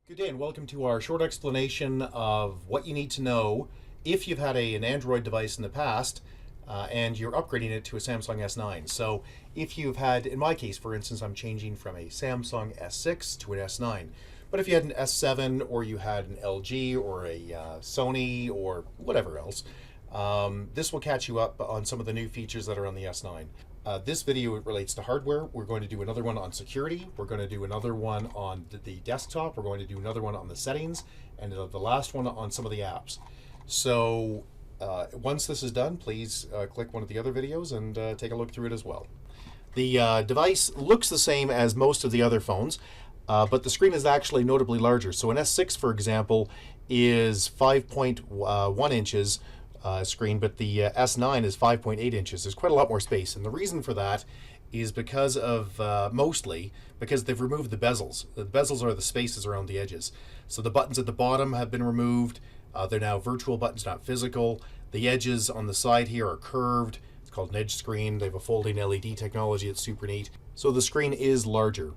Good day and welcome to our short explanation of what you need to know if you've had an Android device in the past and you're upgrading it to a Samsung S9. So if you've had, in my case for instance, I'm changing from a Samsung S6 to an S9. But if you had an S7 or you had an LG or a Sony or whatever else, this will catch you up on some of the new features that are on the S9. This video relates to hardware. We're going to do another one on security. We're going to do another one on the desktop. We're going to do another one on the settings, and the last one on some of the apps. So once this is done, please click one of the other videos and take a look through it as well. The device looks the same as most of the other phones, but the screen is actually notably larger. So an S6, for example, is 5.1 inches screen, but the S9 is 5.8 inches. There's quite a lot more space, and the reason for that is because of mostly because they've removed the bezels. The bezels are the spaces around the edges. So the buttons at the bottom have been removed. They're now virtual buttons, not physical. The edges on the side here are curved. It's called an edge screen. They have a folding LED technology. It's super neat. So the screen is larger,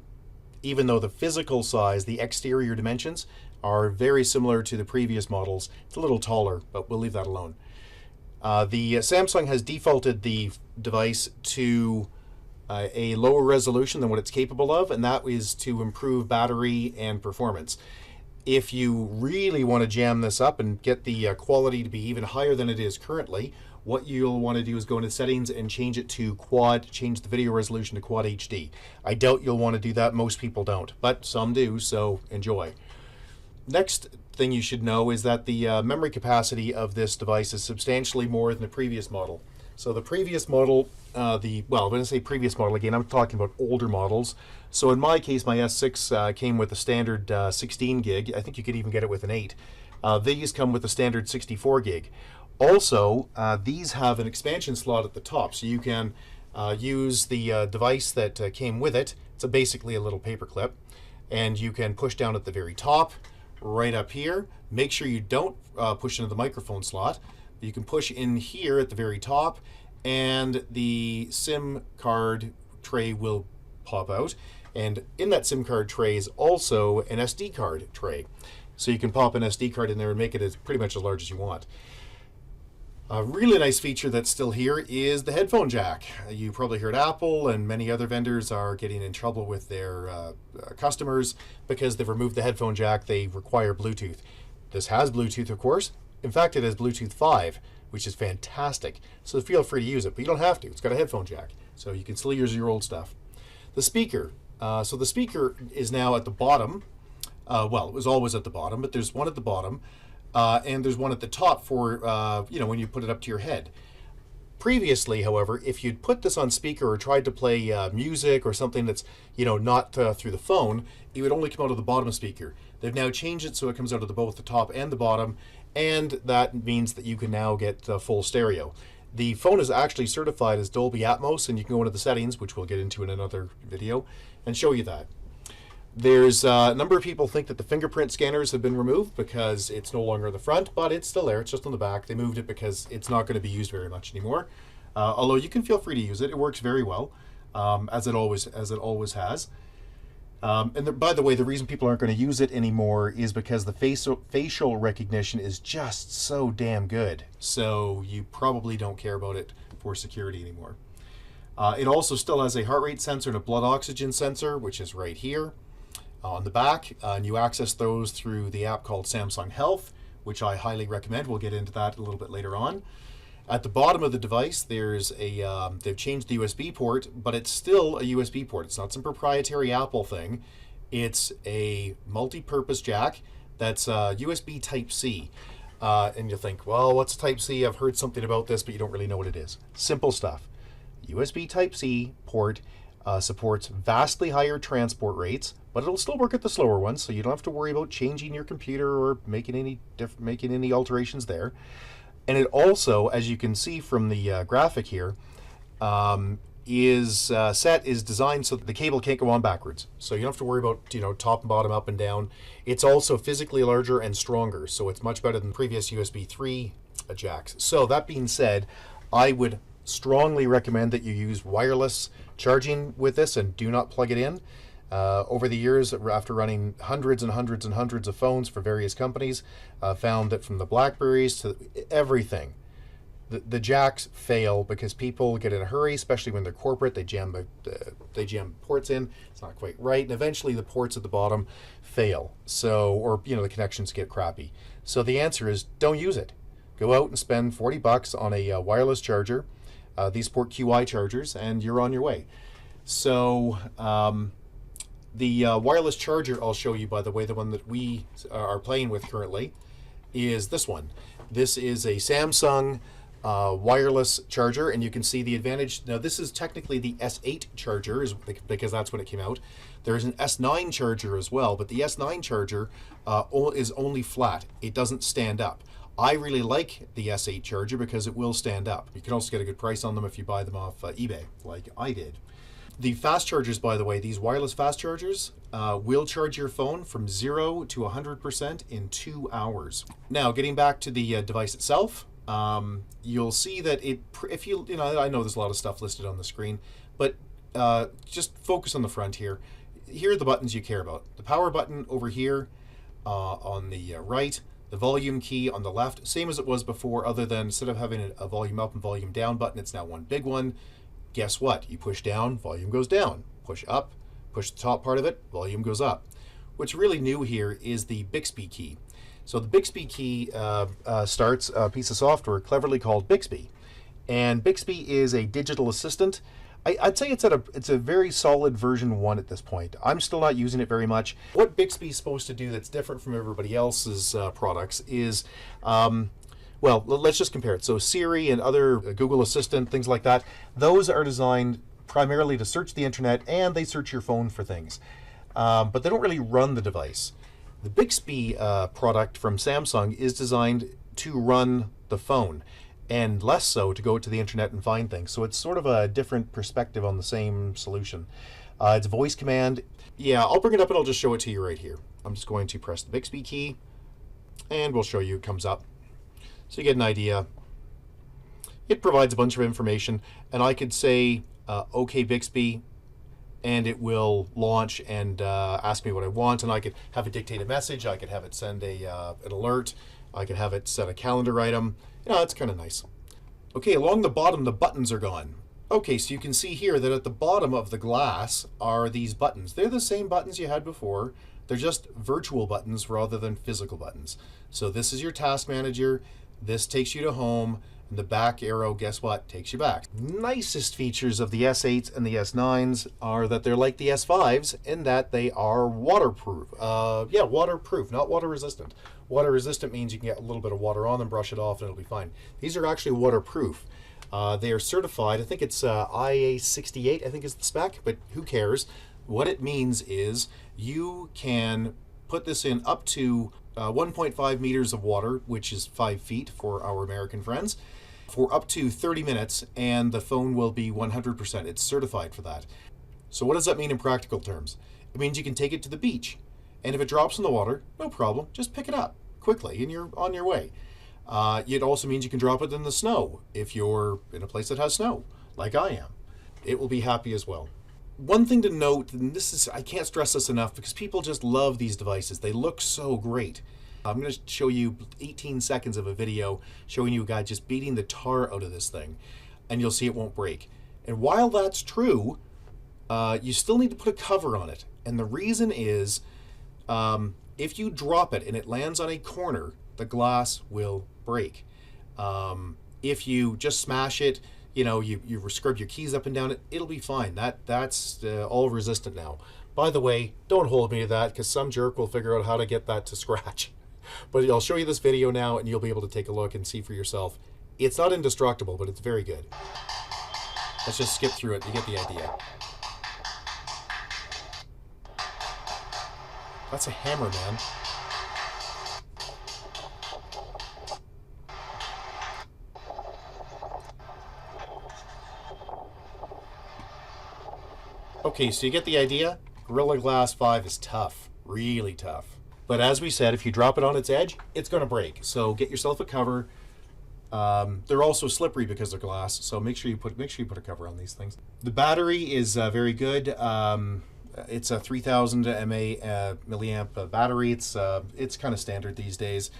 even though the physical size, the exterior dimensions, are very similar to the previous models. It's a little taller, but we'll leave that alone. The Samsung has defaulted the device to a lower resolution than what it's capable of, and that is to improve battery and performance. If you really want to jam this up and get the quality to be even higher than it is currently, what you'll want to do is go into settings and change it to quad, change the video resolution to quad HD. I doubt you'll want to do that. Most people don't, but some do, so enjoy. Next thing you should know is that the memory capacity of this device is substantially more than the previous model. So the previous model, when I say previous model again, I'm talking about older models. So in my case, my S6 came with a standard 16 gig. I think you could even get it with an 8. These come with a standard 64 gig. Also, these have an expansion slot at the top, so you can use the device that came with it. It's basically a little paper clip, and you can push down at the very top, right up here. Make sure you don't push into the microphone slot. You can push in here at the very top, and the SIM card tray will pop out. And in that SIM card tray is also an SD card tray. So you can pop an SD card in there and make it as pretty much as large as you want. A really nice feature that's still here is the headphone jack. You probably heard Apple and many other vendors are getting in trouble with their customers because they've removed the headphone jack. They require Bluetooth. This has Bluetooth, of course. In fact, it has Bluetooth 5, which is fantastic. So feel free to use it, but you don't have to. It's got a headphone jack, so you can still use your old stuff. The speaker. So the speaker is now at the bottom. Well, it was always at the bottom, but there's one at the bottom. And there's one at the top for, when you put it up to your head. Previously, however, if you'd put this on speaker or tried to play music or something that's, not through the phone, it would only come out of the bottom speaker. They've now changed it so it comes out of both the top and the bottom, and that means that you can now get full stereo. The phone is actually certified as Dolby Atmos, and you can go into the settings, which we'll get into in another video, and show you that. There's a number of people think that the fingerprint scanners have been removed because it's no longer in the front, but it's still there. It's just on the back. They moved it because it's not going to be used very much anymore. Although you can feel free to use it. It works very well, as it always has. By the way, the reason people aren't going to use it anymore is because the facial recognition is just so damn good. So you probably don't care about it for security anymore. It also still has a heart rate sensor and a blood oxygen sensor, which is right here on the back, and you access those through the app called Samsung Health, which I highly recommend. We'll get into that a little bit later on. At the bottom of the device, there's they've changed the USB port, but it's still a USB port. It's not some proprietary Apple thing. It's a multi-purpose jack that's USB Type-C. And you'll think, well, what's Type-C? I've heard something about this, but you don't really know what it is. Simple stuff. USB Type-C port supports vastly higher transport rates, but it'll still work at the slower ones, so you don't have to worry about changing your computer or making any alterations there. And it also, as you can see from the graphic here, is designed so that the cable can't go on backwards. So you don't have to worry about top and bottom, up and down. It's also physically larger and stronger, so it's much better than previous USB 3 jacks. So that being said, I would strongly recommend that you use wireless charging with this and do not plug it in. Over the years, after running hundreds and hundreds and hundreds of phones for various companies, found that from the Blackberries to everything, the jacks fail because people get in a hurry, especially when they're corporate. They jam ports in. It's not quite right, and eventually the ports at the bottom fail. So, or the connections get crappy. So the answer is don't use it. Go out and spend $40 on a wireless charger. These support QI chargers, and you're on your way. So the wireless charger I'll show you, by the way, the one that we are playing with currently, is this one. This is a Samsung wireless charger, and you can see the advantage. Now this is technically the S8 charger, because that's when it came out. There's an S9 charger as well, but the S9 charger is only flat. It doesn't stand up. I really like the S8 charger because it will stand up. You can also get a good price on them if you buy them off eBay, like I did. The fast chargers, by the way, these wireless fast chargers will charge your phone from 0 to 100% in 2 hours. Now, getting back to the device itself, you'll see that I know there's a lot of stuff listed on the screen, but just focus on the front here. Here are the buttons you care about. The power button over here on the right, the volume key on the left, same as it was before, other than instead of having a volume up and volume down button, it's now one big one. Guess what? You push down, volume goes down. Push up, push the top part of it, volume goes up. What's really new here is the Bixby key. So the Bixby key starts a piece of software cleverly called Bixby. And Bixby is a digital assistant. I'd say it's a very solid version 1 at this point. I'm still not using it very much. What Bixby is supposed to do that's different from everybody else's products is, well, let's just compare it. So Siri and other Google Assistant, things like that, those are designed primarily to search the internet, and they search your phone for things. But they don't really run the device. The Bixby product from Samsung is designed to run the phone, and less so to go to the internet and find things. So it's sort of a different perspective on the same solution. It's voice command. Yeah, I'll bring it up and I'll just show it to you right here. I'm just going to press the Bixby key, and we'll show you. It comes up. So you get an idea. It provides a bunch of information, and I could say, OK Bixby, and it will launch and ask me what I want, and I could have it dictate a message. I could have it send an alert. I could have it set a calendar item. It's kind of nice. Okay, along the bottom, the buttons are gone. Okay, so you can see here that at the bottom of the glass are these buttons. They're the same buttons you had before. They're just virtual buttons rather than physical buttons. So this is your task manager. This takes you to home. And the back arrow, guess what? Takes you back. Nicest features of the S8s and the S9s are that they're like the S5s in that they are waterproof. Yeah, waterproof, not water resistant. Water resistant means you can get a little bit of water on them, brush it off, and it'll be fine. These are actually waterproof. They are certified. I think it's IA68, I think is the spec, but who cares? What it means is you can put this in up to 1.5 meters of water, which is 5 feet for our American friends, for up to 30 minutes, and the phone will be 100%. It's certified for that. So what does that mean in practical terms? It means you can take it to the beach, and if it drops in the water, no problem, just pick it up quickly and you're on your way. It also means you can drop it in the snow if you're in a place that has snow, like I am. It will be happy as well. One thing to note, and I can't stress this enough because people just love these devices. They look so great. I'm going to show you 18 seconds of a video showing you a guy just beating the tar out of this thing, and you'll see it won't break. And while that's true, you still need to put a cover on it. And the reason is, if you drop it and it lands on a corner, the glass will break. If you just smash it, you scrub your keys up and down, it'll be fine. That's all resistant now. By the way, don't hold me to that because some jerk will figure out how to get that to scratch. But I'll show you this video now and you'll be able to take a look and see for yourself. It's not indestructible, but it's very good. Let's just skip through it. You get the idea. That's a hammer, man. Okay, so you get the idea? Gorilla Glass 5 is tough, really tough. But as we said, if you drop it on its edge, it's going to break. So get yourself a cover. They're also slippery because they're glass, so make sure you put a cover on these things. The battery is very good. It's a 3000 milliamp battery. It's kind of standard these days.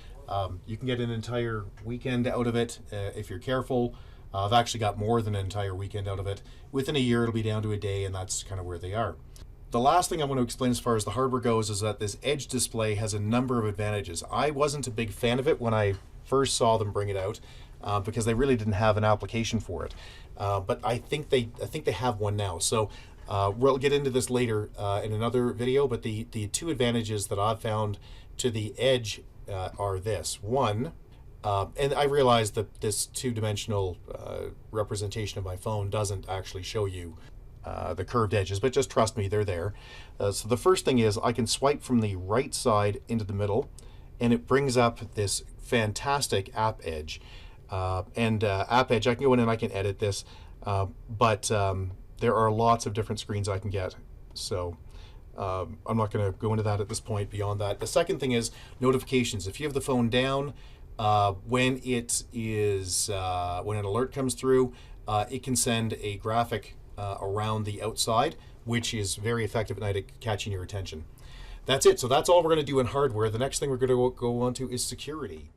You can get an entire weekend out of it if you're careful. I've actually got more than an entire weekend out of it. Within a year, it'll be down to a day, and that's kind of where they are. The last thing I want to explain as far as the hardware goes is that this Edge display has a number of advantages. I wasn't a big fan of it when I first saw them bring it out because they really didn't have an application for it. But I think they have one now. So we'll get into this later in another video. But the two advantages that I've found to the Edge are this. One, and I realize that this two-dimensional representation of my phone doesn't actually show you the curved edges, but just trust me, they're there. So the first thing is I can swipe from the right side into the middle, and it brings up this fantastic App Edge. App Edge, I can go in and I can edit this, but there are lots of different screens I can get. So I'm not going to go into that at this point beyond that. The second thing is notifications. If you have the phone down, when an alert comes through, it can send a graphic around the outside, which is very effective at night at catching your attention. That's it. So that's all we're going to do in hardware. The next thing we're going to go on to is security.